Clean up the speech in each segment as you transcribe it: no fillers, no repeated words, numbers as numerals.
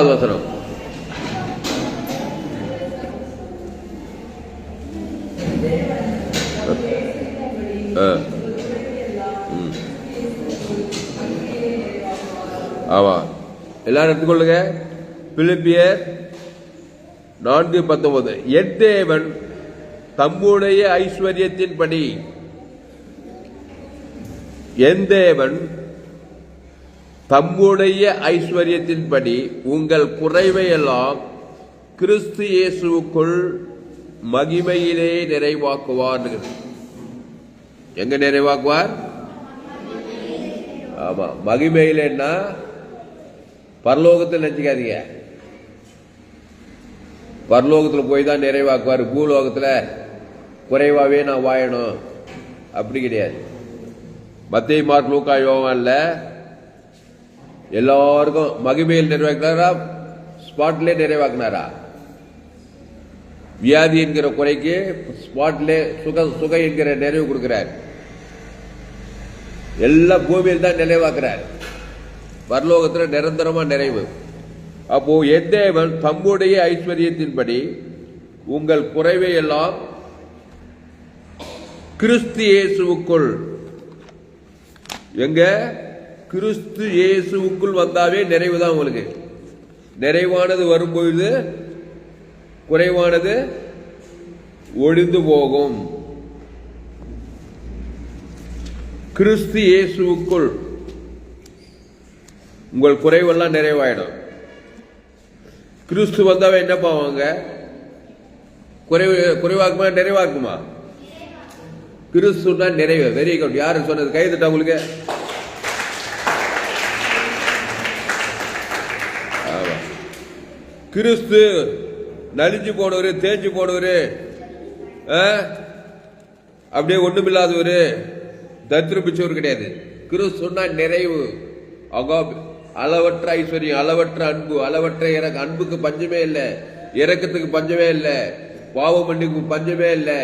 வசனம் ஆமா, எல்லாரும் எடுத்துக்கொள்ளுங்க. பிலிப்பியர் 4:19 என் தேவன் தம்முடைய ஐஸ்வர்யத்தின்படி, என் தேவன் தம்முடைய ஐஸ்வர்யத்தின்படி உங்கள் குறைவையெல்லாம் கிறிஸ்து இயேசுவுக்குள் மகிமையிலே நிறைவாக்குவார். எங்க நிறைவாக்குவார்? ஆமா, மகிமையிலேன்னா பரலோகத்தில் நினைச்சுக்காதீங்க. பரலோகத்தில் போய் தான் நிறைவாக்குவார். பூலோகத்தில் குறைவாவே நான் வாழணும் அப்படி கிடையாது. மத்தேயு, மார்க், லூக்கா, யோவான்ல எல்லாருக்கும் மகிமையில் நிறைவாக்குனாரா? ஸ்பாட்லே நிறைவாக்குனாரா? வியாதி என்கிற குறைக்கு ஸ்பாட்லே சுக என்கிற நிறைவு கொடுக்கிறார். எல்லா பூமியில் தான் நிறைவாக்குறார். பரலோகத்தில் நிரந்தரமா நிறைவு. அப்போ என் தேவன் தம்முடைய ஐஸ்வர்யத்தின்படி உங்கள் குறைவை எல்லாம் கிறிஸ்து இயேசுவுக்குள், எங்க கிறிஸ்து இயேசுவுக்குள் வந்தாவே நிறைவு தான் உங்களுக்கு. நிறைவானது வரும்பொழுது குறைவானது ஒழிந்து போகும். கிறிஸ்து இயேசுவுக்குள் உங்கள் குறைவெல்லாம் நிறைவாயிடும். கிறிஸ்து வந்தாவே என்ன பாவாங்க? குறைவாக்குமா நிறைவாக்குமா? கிறிஸ்து தான் நிறைவு. Very good. யாரு சொன்னது? கைதுட்டா உங்களுக்கு. கிறிஸ்து நலிஞ்சு போனவரு, தேஞ்சு போனவரு, அப்படியே ஒண்ணுமில்லாதவரு, தத்ருபிச்சவர் கிடையாது. கிறிஸ்துன்னா நிறைவு, அளவற்ற ஐஸ்வர்யம், அளவற்ற அன்பு, அளவற்ற இறக்க. அன்புக்கு பஞ்சமே இல்லை, இறக்கத்துக்கு பஞ்சமே இல்லை, பாவ மன்னிப்பு பஞ்சமே இல்லை.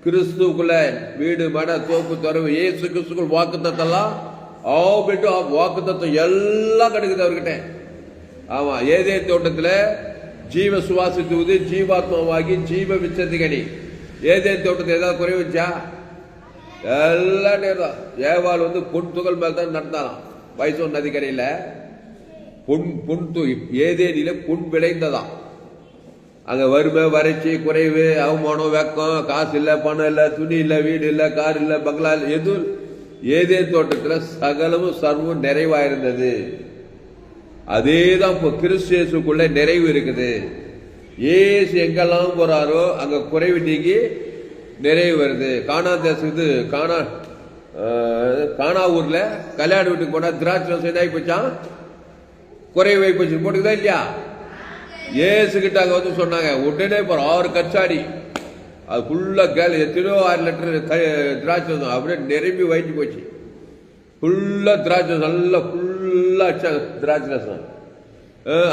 கிறிஸ்துக்குள்ள வீடு, மன, தோப்பு, துறவு, ஏசு கிறிஸ்துக்குள் வாக்குத்தத்தெல்லாம் வாக்குத்தத்தம் எல்லாம் கிடைக்குது அவர்கிட்ட. ஆமா, ஏதேன் தோட்டத்துல ஜீவ சுவாசித்துவது ஜீவாத்மாவாகி ஜீவ விச்சத்துக்கணி. ஏதேன் தோட்டத்தில் ஏதாவது குறைவுச்சா? எல்லாம் நேரம். ஏவாள் பொன் துகள் மேல் தான் நடந்தாலாம். வைசோன் நதிக்கரையில ஏதேனில புண் விளைந்ததாம். அங்க வறுமை, வறட்சி, குறைவு, அவமானம், வெக்கம், காசு இல்ல, பணம் இல்ல, துணி இல்ல, வீடு இல்ல, கார் இல்ல, பங்களா இல்ல, எதுவும். ஏதேன் தோட்டத்துல சகலமும் சர்வம் நிறைவாயிருந்தது. அதேதான் இப்போ கிறிஸ்துக்குள்ள நிறைவு இருக்குது. ஏசு எங்கெல்லாம் போறாரோ அங்க குறைவு நீங்கி நிறைவு வருது. கானா தேசத்து கானா ஊர்ல கல்யாண வீட்டுக்கு போனா திராட்சை ரசம் ஆகி போச்சான், குறைவு போச்சு. போட்டுக்குதா இல்லையா? ஏசு கிட்ட அங்க சொன்னாங்க, உடனே போற 6 கச்சாடி அது ஃபுல்லா கேள் எத்தனையோ 6 லிட்டர் திராட்சை ரசம் அப்படியே நிரம்பி வயிற்று போச்சு. ஃபுல்லா திராட்சை நல்லா ஃபுல்லா திராட்சை ரசம்.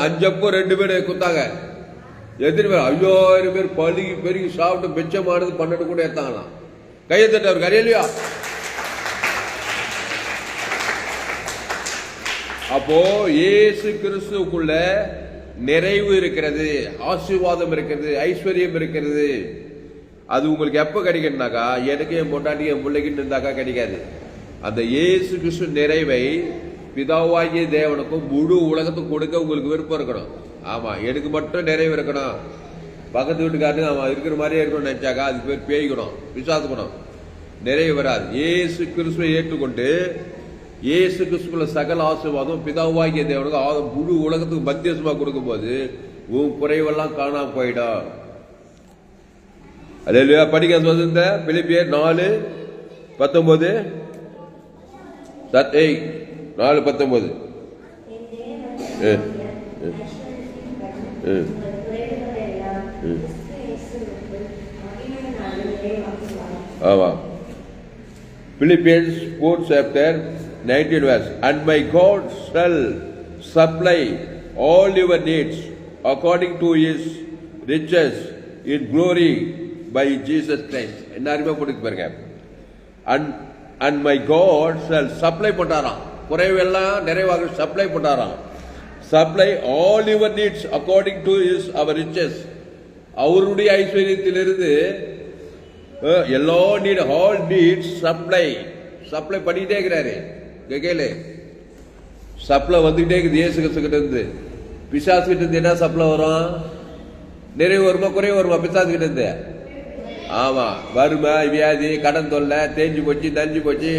5 அப்போ 2 பேர் குத்தாங்க. எத்தனை பேர்? 5000 பேர் பழுகி பெருகி சாப்பிட்டு மிச்சமானது 12 கூட ஏத்தாங்களாம். கையை தட்ட அவருக்கு அறியலையா? அப்போ இயேசு கிறிஸ்துவுக்குள்ள நிறைவு இருக்கிறது, ஆசீர்வாதம் இருக்கிறது, ஐஸ்வர்யம் இருக்கிறது. அது உங்களுக்கு எப்ப கிடைக்கணும்னாக்கா, எனக்கு என் பொண்டாட்டி என் பிள்ளைகிட்டு இருந்தாக்கா கிடைக்காது. அந்த இயேசு கிறிஸ்து நிறைவை பிதாவாகிய தேவனுக்கும் முழு உலகத்துக்கும் கொடுக்க உங்களுக்கு விருப்பம் இருக்கணும். ஆமா, எனக்கு மட்டும் நிறைவு இருக்கணும், பக்கத்து வீட்டுக்காரனு அவன் இருக்கிற மாதிரியே இருக்கணும்னு நினைச்சாக்கா அதுக்கு பேர் பேய்க்கணும், விசுவாசப்படும். நிறைவு வராது. இயேசு கிறிஸ்துவை ஏற்றுக்கொண்டு இயேசு கிறிஸ்துக்குள்ள சகல ஆசீர்வாதம் பிதாவாகிய தேவனுக்கு முழு உலகத்துக்கு மத்தியசமா கொடுக்கும் போது உன் குறைவெல்லாம் காணாம போயிடும். அல்லேலூயா. படிக்க சொல்லுங்க. பிலிப்பியர் 4:19. 4:19. ஆமா. Philippians 4:19 verse. And my God shall supply all your needs according to His riches in glory by Jesus Christ. என்ன அறிமுகம் கொடுக்க பாருங்க. And my God shall supply பண்ணாராம். குறைவெல்லாம் நிறைவாக சப்ளை பண்ணாராம். supply all your needs according to his our riches. அவருடைய ஐஸ்வரியத்திலிருந்து எல்லா need all needs supply பண்ணிட்டே இருக்கிறாரு. கேட்கல, சப்ளை வந்துகிட்டே இருக்குது. இயேசு கிறிஸ்து கிட்ட இருந்து. பிசாசு கிட்ட இருந்து என்ன சப்ளை வரும்? நிறைவு வருமா குறைவு வருமா? பிசாசு கிட்ட இருந்து ஆமா, வறுமை, வியாதி, கடன் தொல்லை, தேஞ்சு போச்சு, நஞ்சு போச்சு,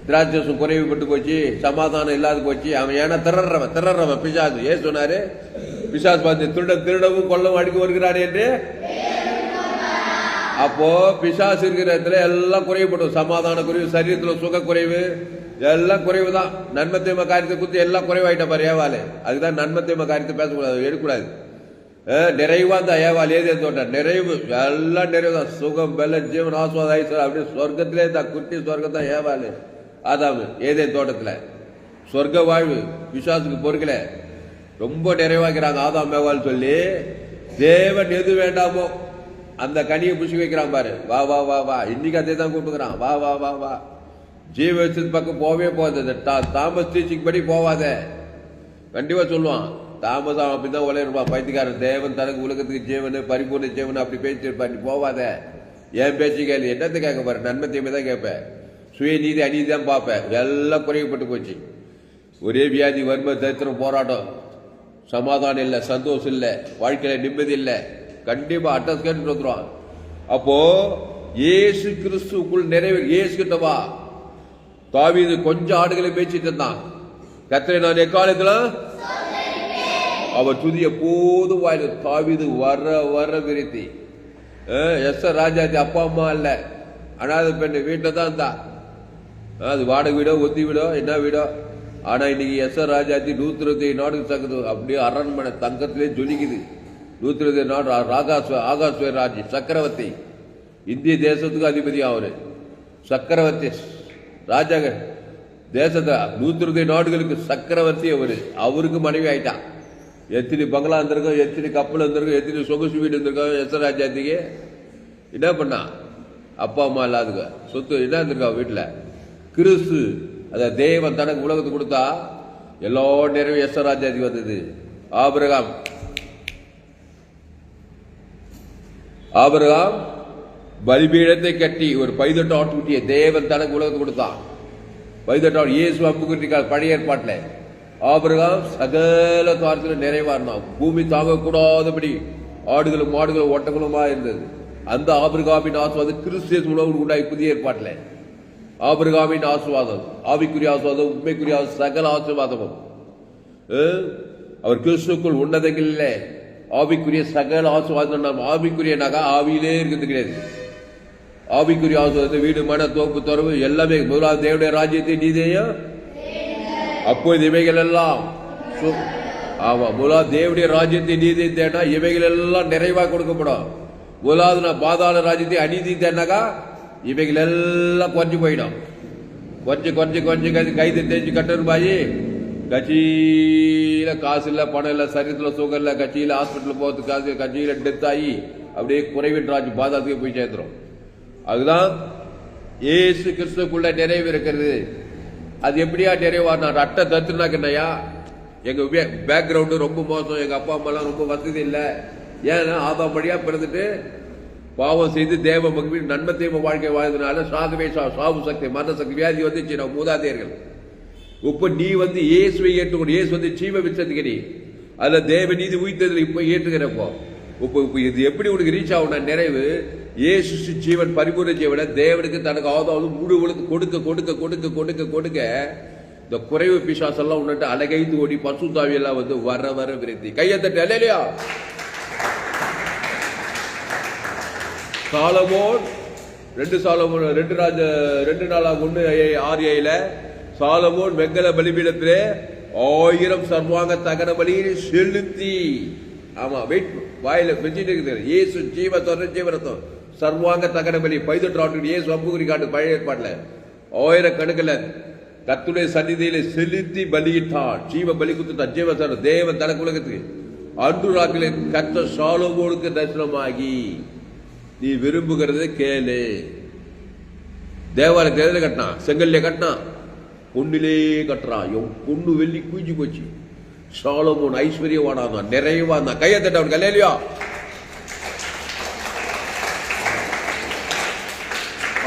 திராட்சம் குறைவுபட்டு போச்சு, சமாதானம் இல்லாத போச்சு. அவன் ஏன்னா திறறவன் பிசாசு. ஏன் சொன்னாரு? பிசாசு பார்த்து திருடவும் கொல்லவும் அடிக்க வருகிறான் என்று. அப்போ பிசாசு இருக்கிற இடத்துல எல்லாம் குறைவுபடும். சமாதான குறைவு, சரீரத்துல சுக குறைவு, எல்லாம் குறைவு தான். நன்மை தீமை காரியத்தை குத்தி எல்லாம் குறைவாயிட்ட பாரு ஏவாளு. அதுதான் நன்மை தீமை காரியத்தை பேசக்கூடாது, எடுக்கக்கூடாது. நிறைவா தான் ஏவாள் ஏதேன் தோட்டம் நிறைவு, எல்லாம் நிறைவு தான். சுகம், பலம், ஜீவன், ஆசுவாத, ஐஸ்வரம் அப்படியே சொர்க்கத்திலே தான். குட்டி சொர்க்கம் தான் ஏவாளு ஆதாமு ஏதேன் தோட்டத்துல. சொர்க்க வாழ்வு பிசாசுக்கு பொறுக்கல. ரொம்ப நிறைவாக்கிறாங்க ஆதாம் ஏவாள் சொல்லி. தேவன் எது வேண்டாமோ அந்த கனியை புசி வைக்கிறான் பாரு. வா வா வா வா, இன்னைக்கு அதே தான் கூப்பிட்டுக்கிறான். வா வா வா வா, ஜீவ பக்கம் போவே போகாது. தாமஸ் டீச்சிங் படி போவாத, கண்டிப்பா சொல்லுவான். தாமதம் அப்படிதான் உழையிருப்பான் பைத்தியக்காரன். தேவன் தனக்கு உலகத்துக்கு ஜீவனு பரிபூர்ண ஜீவன் அப்படி பேசிருப்பான். நீ போவாத, ஏன் பேச்சு கேள்வி என்னத்தை கேட்க பாரு? நன்மை தீமை தான் கேட்பேன், சுயநீதி அநீதி தான் பார்ப்பேன். எல்லாம் குறைவுபட்டு போச்சு. ஒரே வியாதி, வறுமை, தரித்திரம், போராட்டம், சமாதானம் இல்லை, சந்தோஷம் இல்லை, வாழ்க்கையில நிம்மதி இல்லை. கண்டிப்பா அட்ரஸ் கேட்டு வந்துருவான். அப்போ இயேசு கிறிஸ்துக்குள் நிறைவு. இயேசு கிட்ட வா. தாவீது கொஞ்சம் ஆடுகளை பேச்சிட்டு இருந்தான். கர்த்தரை நான் எக்காலத்துல அவர் துதிய போது வாயில. தாவீது வர விருத்தி. எஸ்ஆர் ராஜாஜி அப்பா அம்மா இல்ல, அனாதை பெண்ணு வீட்டுல தான் இருந்தா. அது வாடகை வீடோ ஒத்தி வீடோ என்ன வீடோ. ஆனா இன்னைக்கு எஸ்ஆர் ராஜாஜி 120 நாடுக்கு தக்குது. அப்படியே அரண்மனை தங்கத்திலே ஜொலிக்குது. 120 நாடு. ஆகாஸ்வர ராஜ் சக்கரவர்த்தி, இந்திய தேசத்துக்கு அதிபதி அவரு. சக்கரவர்த்தி ராஜாக தேசத்தை 120 நாடுகளுக்கு சக்கரவர்த்தி அவரு. அவருக்கு மனைவி ஆயிட்டான். எத்தனை பங்களா இருந்திருக்கோம், எத்தனை கப்பல் இருந்திருக்கோம், எத்தனை சொகுசு வீடு இருந்திருக்கோம். எஸ்ஆர் ராஜாத்திக்கு என்ன பண்ணா? அப்பா அம்மா இல்லாதுங்க சொத்து என்ன இருந்திருக்கா வீட்டுல. கிறிஸ்து அத தேவன் தனக்கு உலகத்தை கொடுத்தா எல்லா நிறைவும் எஸ்ஆர் ராஜாதிக்கு வந்தது. ஆபிரகாம் பலிபீடத்தை கட்டி ஒரு 18 ஆட்டுக்குட்டியை தேவன் தனக்கு உலகத்தை கொடுத்தான். 18 இயேசு அம்புக்குட்டிக்கால் பழைய ஏற்பாட்டுல. ஆபிரகாம் சகல காரியத்திலும் நிறைவானான். பூமி தாங்கக்கூடாதபடி ஆடுகளும் மாடுகளும் ஒட்டங்களுமா இருந்தது. அந்த ஆபிரகாமின் ஆசுவாதம் கிறிஸ்து உலகம் உண்டாய் புதிய ஏற்பாட்டுல. ஆபிரகாமின் ஆசுவாதம், ஆவிக்குரிய ஆசுவாதம், உண்மைக்குரிய சகல ஆசுவாதமும் அவர் கிறிஸ்துக்குள் உன்னதங்களில் ஆவிக்குரிய சகல ஆசுவாதம். நாம் ஆவிக்குரிய நகை ஆவியிலே இருக்கிறது கிடையாது. ஆவிக்குரிய ஆசுவாதத்தை வீடு, மன, தோப்பு, துறவு எல்லாமே. முதலாவது தேவனுடைய ராஜ்யத்தை நீதியையும் அப்போது இவைகள் எல்லாம். ஆமா, முதலாவது தேவனுடைய ராஜ்யத்தை நீதியை தேனா இவைகள் எல்லாம் நிறைவாக கொடுக்கப்படும். முதலாவது நான் பாதாள ராஜ்யத்தை அநீதி தேனாக்கா இவைகள் எல்லாம் குறைஞ்சு போயிடும். கொஞ்சம் கைது தேஞ்சு கட்டணுமாயி கட்சியில காசு இல்ல, பணம் இல்ல, சரீரத்துல சுகம் இல்ல, கட்சியில ஹாஸ்பிட்டல் போறதுக்கு காசு, கட்சியில டெத் ஆகி அப்படியே குறைவின் ராஜ்ய பாதாளத்துக்கு போய் சேர்த்துரும். அதுதான் இயேசு கிறிஸ்துக்குள்ள நிறைவு இருக்கிறது. அது எப்படியா நிறைவானா? அட்டை தத்துனாக்கண்ணையா எங்க பேக்ரவுண்டு ரொம்ப மோசம், எங்க அப்பா அம்மா எல்லாம் ரொம்ப வசதி இல்லை. ஏன்னா ஆதாம் படியா பிறந்துட்டு பாவம் செய்து தேவ மகிழ்ச்சி நன்மை தேவ வாழ்க்கை வாழ்ந்ததுனால சாகவே சாவு சக்தி, மரண சக்தி, வியாதி வந்துச்சு. நம்ம மூதாதையர்கள். இப்ப நீ இயேசுவை ஏற்றுக்கொண்டு, இயேசு ஜீவ விசத்துக்கு அதுல தேவ நீதி உயிர்த்ததுல இப்ப ஏற்றுக்கிறப்போ இப்ப இது எப்படி உனக்கு ரீச் ஆகும்? நிறைவு இயேசு ஜீவன் பரிபூர்ண ஜீவனை தேவனுக்கு தனக்கு ஆதாவது முழு கொடுக்க கொடுக்க கொடுக்க கொடுக்க கொடுக்க இந்த குறைவு பிசாசெல்லாம் உன்னிட்டு அழகைந்து ஓடி பசுத்தாவியெல்லாம் வர விருத்தி. கையத்தட்டு அல்லேலூயா. சாலமோன் 2 நாளாக 1:6 சாலமோன் வெங்கல பலிபீடத்திலே 1000 சர்வாங்க தகன பலியை செலுத்தி. ஆமா, வெயிட் வாயில வச்சுட்டு இருக்குது. இயேசு ஜீவ ஜீவரத்தம் சர்வாங்க தகன பலி 18 ஆண்டு இயேசு அம்புகுறி காட்டு பழைய ஏற்பாட்டுல 1000 கணக்குல கர்த்தருடைய சந்நிதியில செலுத்தி பலியிட்டான். ஜீவ பலி குத்துட்டான். ஜீவ தேவன் தனக்கு உலகத்துக்கு அன்று ராத்திரில கர்த்தர் சாலமோனுக்கு தரிசனமாகி நீ விரும்புகிறது கேளு. தேவாலயத்தை எதில் கட்டினான்? செங்கல்ல கட்டினான். பொண்ணிலே கட்டுறான். பொண்ணு வெள்ளி குஞ்சு போச்சு. சாலமோன் ஐஸ்வர்யவானா இருந்தான், நிறைவா இருந்தான். கையை தட்ட அவனுக்கு அல்லேலூயா.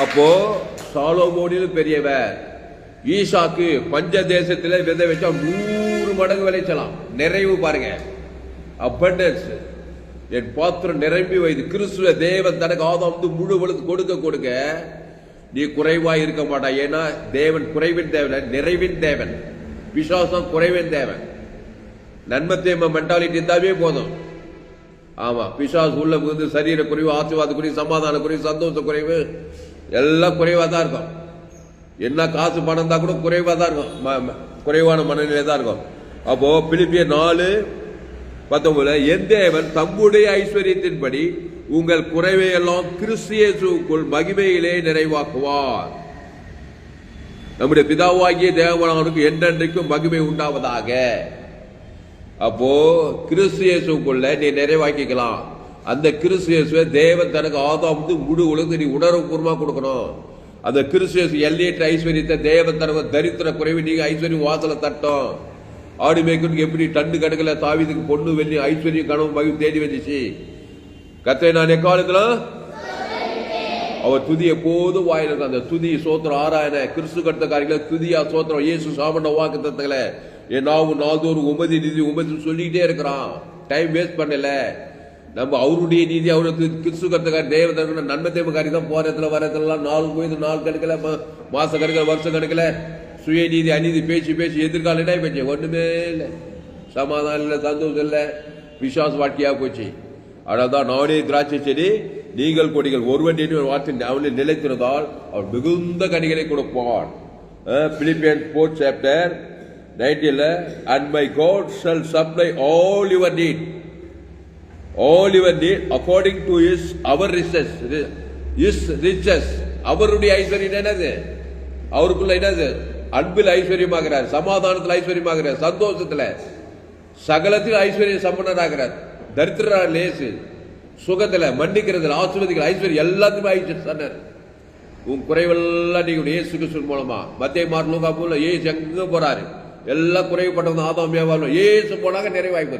அப்போ சாலமோனிலும் பெரியவர். ஈசாக்கு பஞ்ச தேசத்துல விதை வச்சா 100 மடங்கு விளைச்சலாம். நிறைவு பாருங்க, abundance. என் பாத்திரம் நிரம்பி வைத்து கிறிஸ்துவ தேவன் தனக்கு ஆதாம் முழு வளர்த்து கொடுக்க கொடுக்க நீ குறைவாய் இருக்க மாட்டாய். ஏன்னா தேவன் குறைவின் தேவன், நிறைவின் தேவன். விசுவாசம் குறைவின் தேவன். நன்மை தேம மென்டாலிட்டி இருந்தாவே போதும். ஆமா, பிசாசு உள்ள வந்து சரீர குறைவு, ஆசீர்வாத குறைவு, சமாதான குறைவு, சந்தோஷ குறைவு எல்லாம் குறைவா தான் இருக்கும். என்ன காசு பணம் தான் கூட குறைவா தான் இருக்கும், குறைவான மனநிலை தான் இருக்கும். அப்போ பிலிப்பியர் 4:19 என் தேவன் தம்முடைய ஐஸ்வர்யத்தின்படி உங்கள் குறைவை எல்லாம் கிறிஸ்து இயேசுவுக்குள் மகிமையிலே நிறைவாக்குவார். நம்முடைய பிதாவாகிய தேவனுக்கு என்றென்றைக்கும் மகிமை உண்டாவதாக. அப்போ கிறிஸ்து இயேசுக்குள்ள நீ நிறைவாக்கிக்கலாம். அந்த கிறிஸ்து இயேசுவை தேவன் தனக்கு ஆதாம் முழு உலகத்தை நீ உணர்வுபூர்வமா கொடுக்கணும். அந்த கிறிஸ்து இயேசு எல்லையற்ற ஐஸ்வர்யத்தை தேவன் தனக்கு தரித்திர குறைவு நீங்க ஐஸ்வர்யம் வாசல தட்டும். ஆடு மேய்க்கு எப்படி டண்டு கணக்கில் தாவீதுக்கு பொண்ணு வெள்ளி ஐஸ்வர்யம் கனவு மகிழ்ச்சி தேடி வந்துச்சு. கர்த்தரை நான் எக்காலத்துல அவர் துதி எப்போதும் வாயில் இருக்கும். அந்த துதி சோத்திரம் ஆராயண கிறிஸ்து கட்ட காரியங்கள துதியா சோத்திரம் இயேசு சாமண்ட வாக்கு தத்துக்களை என் நாவும் நாள்தோறும் உமதி நீதி உமதி சொல்லிக்கிட்டே இருக்கிறான். டைம் வேஸ்ட் பண்ணல. நம்ம அவருடைய நீதி அவருக்கு கிறிஸ்து கருத்துக்காரி தேவதற்கு நன்மை தேவக்காரி தான் போறதுல வரதுலாம் நாள் கணக்கில் மாச கணக்கில் வருஷம் கணக்கில் சுய நீதி அநீதி பேச்சு எதிர்காலம் என்ன பேச்சு ஒண்ணுமே இல்லை. சமாதானம் இல்லை, சந்தோஷம் இல்லை, விசுவாச வாழ்க்கையா போச்சு. அதனால்தான் நானே திராட்சை செடி நீங்கள் கொடிகள் ஒருவன் வார்த்தை அவனை நிலைத்திருந்தால் அவர் மிகுந்த கனிகளை கொடுப்பான். Philippians 4:19 and my God shall supply all your need according to our riches. அவருடைய ஐஸ்வர்யம் என்னது? அவருக்குள்ள என்னது? அன்பில் ஐஸ்வர்யமாகிறார், சமாதானத்தில் ஐஸ்வர்யமாகிறார், சந்தோஷத்துல சகலத்தில் ஐஸ்வர்யம் சம்பன்னராகிறார். தரித்திர லேசு, சுகத்துல மன்னிக்கிறதுல ஆசீர்வதிக்கிற ஐஸ்வர்யம் எல்லாத்துக்குமே ஐஸ்வர்யம். உன் குறைவெல்லாம் நீங்க இயேசு கிறிஸ்து மூலமா மத்திய மார்க் லூக்கா போல ஏசு எங்க போறாரு எல்லாம் குறைவுபட்டவங்க ஆதாம் ஏவாலும் ஏசு போனாங்க நிறைவாய்ப்பு.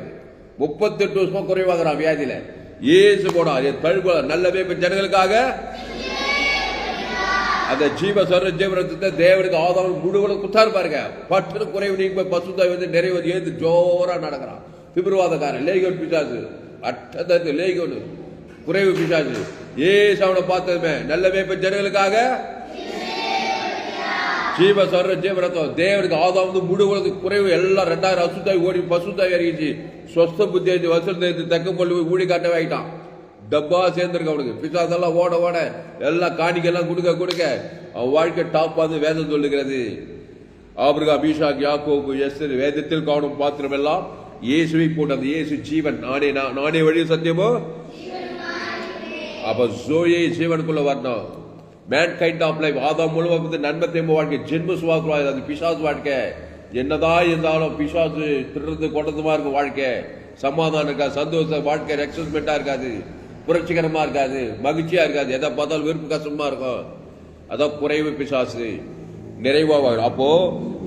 38 வருஷமா குறைவாகிறான் வியாதியில. ஏசு போனா நல்லவே ஜனங்களுக்காக அந்த ஜீவ ஜீவரத்தை தேவனுக்கு ஆதாம் முழுவதும் குத்தாரு பாருங்க. பட்டு குறைவு நீங்க பசுத்தாய் வந்து நிறைவது ஏது ஜோரா நடக்கிறான். பிப்ரவாதக்காரன் லேகோன் பிசாசு அட்டத்து லேகோன் குறைவு பிசாசு ஏசு அவனை பார்த்ததுமே நல்லவே ஜனங்களுக்காக ஜீவ ஜீவரத்தம் தேவனுக்கு ஆதாம் முழுவதும் குறைவு எல்லாம் 2000 அசுத்தாய் ஓடி பசுத்தாய் இறங்கிச்சு. சொஸ்த புத்தி வசூல் தக்க கொள்ளு ஊழி காட்டவே ஆயிட்டான். டப்பா சேர்ந்திருக்க அவனுக்கு. பிசாசெல்லாம் ஓட எல்லாம் காணிக்கெல்லாம் கொடுக்க அவன் வாழ்க்கை டாப் பார்த்து வேதம் சொல்லுகிறது. ஆபிரகாம், ஈசாக், யாக்கோபு, எஸ்தர் வேதத்தில் காணும் பாத்திரம் எல்லாம் இயேசுவை போட்டது. இயேசு ஜீவன், நானே வழி சத்தியமோ. அப்ப ஜோயை ஜீவனுக்குள்ள வரணும். மேன் கைண்ட் ஆஃப் லைஃப் ஆதாம் மூலமா நன்மை தேம்ப வாழ்க்கை ஜென்ம சுவாக்கு அது பிசாசு வாழ்க்கை. என்னதான் இருந்தாலும் பிசாசு திருறது கொண்டதுமா இருக்கும் வாழ்க்கை. சமாதானம் இருக்காது, சந்தோஷ வாழ்க்கை எக்ஸைட்மெண்டா இருக்காது, புரட்சிகரமா இருக்காது, மகிழ்ச்சியா இருக்காது. எதை பார்த்தாலும் வெறுப்பு கஷ்டமா இருக்கும். அதான் குறைவு பிசாசு நிறைவாக. அப்போ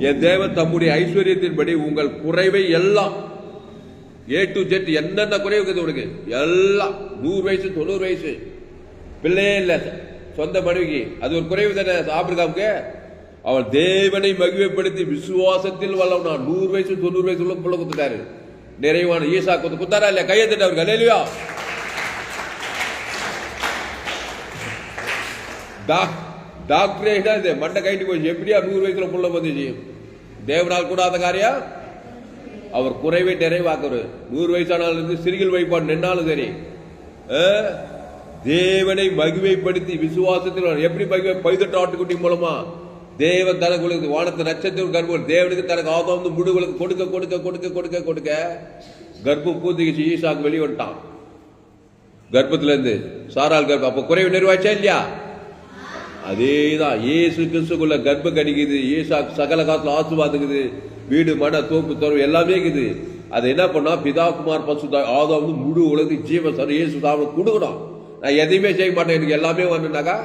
என் தேவன் தம்முடைய ஐஸ்வர்யத்தின்படி உங்கள் குறைவை எல்லாம் A to Z என்னென்ன குறைவு உனக்கு எல்லாம் 100 வயசு 90 வயசு பிள்ளையே இல்லை சொந்த மனைவிக்கு அது ஒரு குறைவு தானே. ஆபிரகாமுக்கு அவன் தேவனை மகிமைப்படுத்தி விசுவாசத்தில் வல்லவன் 100 வயசு 90 வயசு உள்ள புள்ள குத்துட்டாரு. நிறைவான ஈசா குத்தாரா இல்ல? கையை தட்ட அவருக்கு அல்லேலூயா. டாக்டரே மண்டை கைட்டு போய் எப்படியா 100 வயசுல புள்ள வந்துச்சு? தேவனால் கூடாத காரியம். அவர் குறைவை நிறைவாக்குற 100 வயசானாலும் சிறுகில் வைப்பான் நின்னாலும் சரி. தேவனை மகிமைப்படுத்தி விசுவாசத்தில் எப்படி மகிமை 18 ஆட்டுக்குட்டி மூலமா தேவன் தனக்கு வானத்து நட்சத்திரம் கர்ப்பம் தேவனுக்கு தனக்கு ஆதாம் முடுகளுக்கு கொடுக்க கொடுக்க கொடுக்க கொடுக்க கொடுக்க கர்ப்பம் பூத்திக்கிச்சு. ஈசாக்கு வெளியே வந்துட்டான் கர்ப்பத்துல இருந்து. சாரால் கர்ப்பம். அப்ப குறைவு நிறைவாச்சா இல்லையா? அதேதான் இயேசு கிறிஸ்துக்குள்ள கர்ப்பம் கடிக்குது. ஈசாக்கு சகல காலத்துல ஆசீர்வாதக்குது. வீடு மன தோப்பு தோறு எல்லாமே இருக்குது. அது என்ன பண்ணா பிதா குமார் பசுதா ஆதாம் முழு உலகத்துக்கு ஜீவன் சார் இயேசு தாம கொடுக்கணும். நான் எதையுமே செய்ய மாட்டேன், எனக்கு எல்லாமே வரணுனாக்கா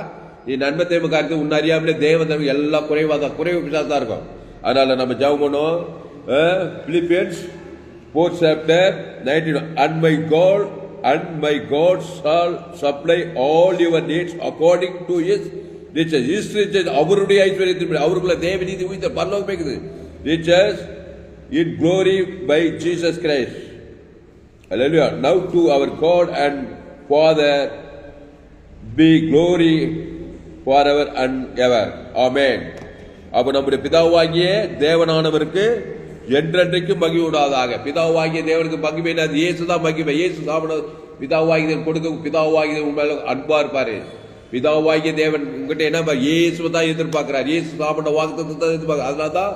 நீ நன்மை தேவை காரியத்தை உன்ன அறியாமலே தேவன் எல்லாம் குறைவாதான் குறைவு பிசாசு தான் இருக்கும். அதனால நம்ம ஜெபம் பண்ணுவோம். Philippians 4th chapter 19. And my God shall supply all your needs according to his riches. His riches, அவருடைய ஐஸ்வரியத்தின்படி, அவருக்குள்ள தேவ நீதி உயிர்த்த பரலோகம் இருக்குது. Riches in glory by Jesus Christ. Hallelujah. Now to our God and Father be glory forever and ever. Amen. அப்ப நம்முடைய பிதாவாகிய தேவனானவருக்கு என்றென்றைக்கு மகிமை உண்டாவதாக. பிதாவாகிய தேவனுக்கு மகிமை, இயேசு தான் மகிமை. இயேசு சாப்பிட பிதாவாகிய கொடுக்க, பிதாவாகிய உண்மையில அன்பா இருப்பாரு. பிதாவாகிய தேவன் உங்ககிட்ட என்ன இயேசுவை தான் எதிர்பார்க்கிறார். இயேசு சாப்பிட வாக்குத்தத்தை தான் எதிர்பார்க்க. அதனாலதான்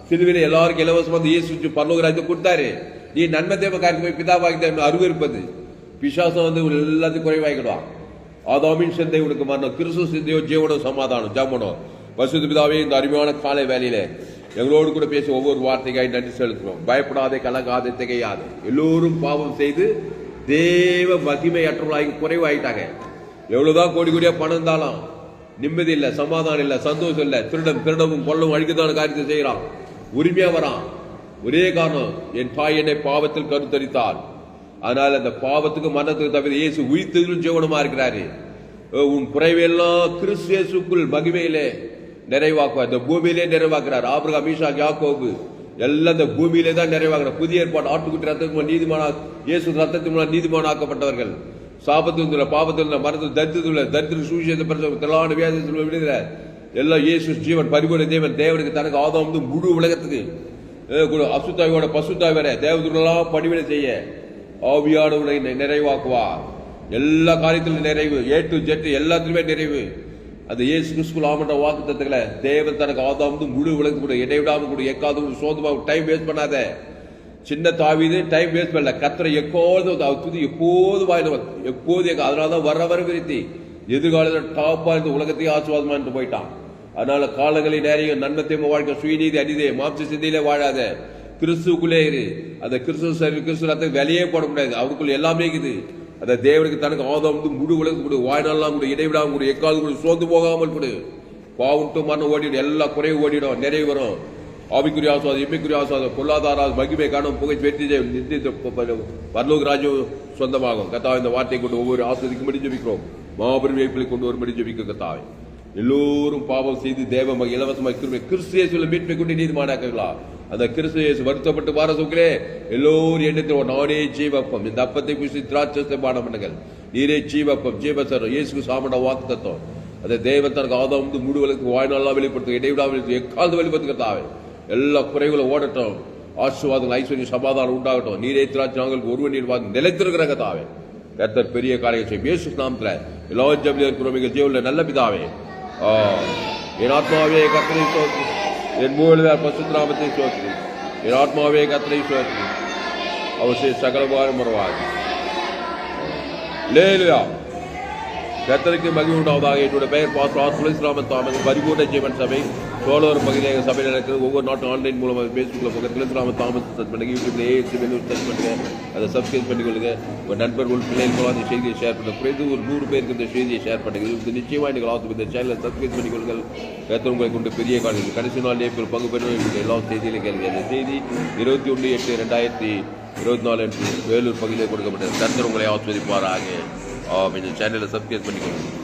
சிலுவையில் எல்லாருக்கும் இலவசமா இயேசு பரலோகராஜ்யத்தை கொடுத்தாரு. நீ நன்மை தேவ காரியத்தை போய் பிதாவாகிய தேவன் அருவருப்பது. பிசாசம் எல்லாத்தையும் குறைவாகிடுவான். ஆதாமின் சிந்தை உனக்கு மரணம், கிறிஸ்து சிந்தையோ ஜீவனம் சமாதானம். ஜாமனோ பசுத்த பிதாவே, இந்த அருமையான காலை வேலையில எங்களோடு கூட பேசி ஒவ்வொரு வார்த்தைக்காய் நன்றி செலுத்துறோம். பயப்படாதே, கலங்காதே, திகையாது. எல்லோரும் பாவம் செய்து தேவ மகிமை அற்றவர்களாகி குறைவாயிட்டாங்க. எவ்வளவுதான் கோடி கோடியா பணம் இருந்தாலும் நிம்மதி இல்லை, சமாதானம் இல்லை, சந்தோஷம் இல்லை. திருடவும் கொள்ளவும் அழிக்கத்தான காரியத்தை செய்யறான், உரிமையா வரான். ஒரே காரணம், என் தாய் என்னை பாவத்தில் கருத்தரித்தாள். அதனால அந்த பாவத்துக்கு மரணத்துக்கு தவிர இயேசு உயிர்த்ததிலும் ஜீவனமா இருக்கிறாரு. உன் குறைவெல்லாம் கிறிஸ்து இயேசுக்குள் மகிமையிலே நிறைவாக்குவார். இந்த பூமியிலே நிறைவாக்குறார். ஆபிரகாம், ஈசாக், யாக்கோபு எல்லாம் இந்த பூமியிலே தான் நிறைவாக்குறார். புதிய ஏற்பாடு ஆட்டுக்குட்டி ரத்தத்தின் நீதிமான இயேசு ரத்தத்தின் மூலம் நீதிமானாக்கப்பட்டவர்கள். சாபத்தில் பாவத்தில் மரணத்தில் தரித்திர சுவிசேஷ திரளான வியாதியில் விடுகிற எல்லாம் இயேசு ஜீவன் பரிபூர்ண தேவன். தேவனுக்கு தனக்கு ஆதாம் முழு உலகத்துக்கு அசுத்தாவியோட பசுத்தாய் வர தேவதூரெல்லாம் பணிவிடை செய்ய ஆவியானவனை நிறைவாக்குவார். எல்லா காரியத்திலும் நிறைவு, A to Z எல்லாத்திலுமே நிறைவு. அந்த இயேசு கிறிஸ்துவுக்குள் ஆமன்ற வாக்குத்தத்தங்களை தேவன் தனக்கு ஆதாம் முழு உலகத்துக்கு கூட இடைவிடாம கூட எக்காவது சோதமாக டைம் வேஸ்ட் பண்ணாத. சின்ன தாவீது டைம் வேஸ்ட் பண்ணல. கர்த்தரை எப்போது வாயிடுவார், எப்போது. அதனாலதான் வர விருத்தி எதிர்காலத்தில் டாப்பா இந்த உலகத்தையும் ஆசுவாதமான்னு போயிட்டான். அதனால காலங்களை நேரையும் நன்மத்தையும் வாழ்க்கை, சுயநீதி அடிதே, மாம்ச சிந்தையிலே வாழாத, கிறிஸ்துக்குள்ளே இரு. அந்த கிறிஸ்து ரத்தத்துக்கு விலையே போட முடியாது. அவருக்குள்ள எல்லாமே இருக்குது. அந்த தேவனுக்கு தனக்கு ஆதாம் முழு உலகத்துக்கு கொடு, வாழ்நாள்லாம் கூட இடைவிடாம கொடு, எக்காவது கூட சோர்ந்து போகாமல் கொடு. பாவுட்டு மரணம் ஓடிடும், எல்லா குறைவு ஓடிடும், நிறைவு வரும். ஆவிக்குரிய ஆசுவாதம், இம்மைக்குரிய ஆசுவாதம், பொருளாதார மகிமை காணும், புகை வெற்றி பரலோக ராஜ்யம் சொந்தமாகும். கத்தாவை இந்த வார்த்தை கொண்டு ஒவ்வொரு ஆசிரியக்கும்படி ஜெபிக்கிறோம். மாபெரும் வேப்பிலை கொண்டு வரும்படி ஜெபிக்க கத்தாவை. எல்லோரும் பாவம் செய்து தேவ இலவசமாக கிறிஸ்து இயேசுவின் மீட்பை கொண்டு நீதிமானாக்கலாம். அந்த கிறிஸ்து இயேசு வருத்தப்பட்டு வாரசுகளே எல்லோரும் எண்ணத்தில் நானே ஜீவப்பம், இந்த அப்பத்தை புசி திராட்சத்தை பானம் பண்ணுங்கள், நீரே ஜீவப்பம் ஜீவசரம். இயேசுக்கு சாமட வாக்கு தத்துவம். அந்த தேவன் தனக்கு ஆதாம் முழு உலகத்துக்கு வாழ்நாளெல்லாம் வெளிப்படுத்த இடைவிடாமல் எக்காலத்து வெளிப்படுத்துகிறதாவே. எல்லா குறைகளை ஓடட்டும், ஆசீர்வாதங்கள், ஐஸ்வர்யம், சமாதானம் உண்டாகட்டும். நீரே திராட்சை நாங்கள் ஒருவன் நீர் நிலைத்திருக்கிற கத்தாவே. கர்த்தர் பெரிய காரியம் செய்யும். இயேசு நாமத்துல எல்லா ஜெபத்திலும் இருக்கிறோம் ஜீவனில் நல்ல பிதாவே. என் ஆத்மாவே கர்த்தரை ஸ்தோத்திரி, என் மூலதார் பரிசுத்த நாமத்தை ஸ்தோத்திரி. என் ஆத்மாவே கர்த்தரை ஸ்தோத்திரி, அவர் செய்த சகலமாய் மறவாது. அல்லேலூயா. கர்த்தருக்கு மகிமை உண்டாவதாக. என்னுடைய பெயர் பாஸ்டர் துளசிராமன் தாமஸ், பரிபூர்ண ஜீவன் சபை சோழர் பகுதியாக சபையில் நடக்கிறது. ஒவ்வொரு நாட்டும் ஆன்லைன் மூலமாக பேஸ்புக்கில் போக துளசிராமன் தாமஸ் சர்ச் பண்ணுங்க, யூடியூப்ல ஏஎஸ்சி சர்ச் பண்ணுங்க, அதை சப்ஸ்கிரைப் பண்ணிக்கொள்ளுங்க. உங்கள் நண்பர்கள் பிள்ளைகளுக்கு அந்த செய்தியை ஷேர் பண்ணுங்க. குறைந்து ஒரு 100 பேருக்கு இந்த செய்தியை ஷேர் பண்ணுங்க. இது நிச்சயமாக நீங்கள் ஆத்து இந்த சேனலை சப்ஸ்கிரைப் பண்ணிக்கொள்ளுங்கள். கர்த்தர் உங்களை கொண்டு பெரிய காரியங்கள் கடைசி நாள் ஏப்ரல் பங்கு பெறும் எல்லா செய்தியிலும் கேளுங்க. இந்த செய்தி 21/8/2024 வேலூர் பகுதியில் கொடுக்கப்பட்டது. கர்த்தர் உங்களை ஆஸ்வதிப்பாராக. இந்த சேனலை சப்ஸ்கிரைப் பண்ணிக்கொள்ளுங்கள்.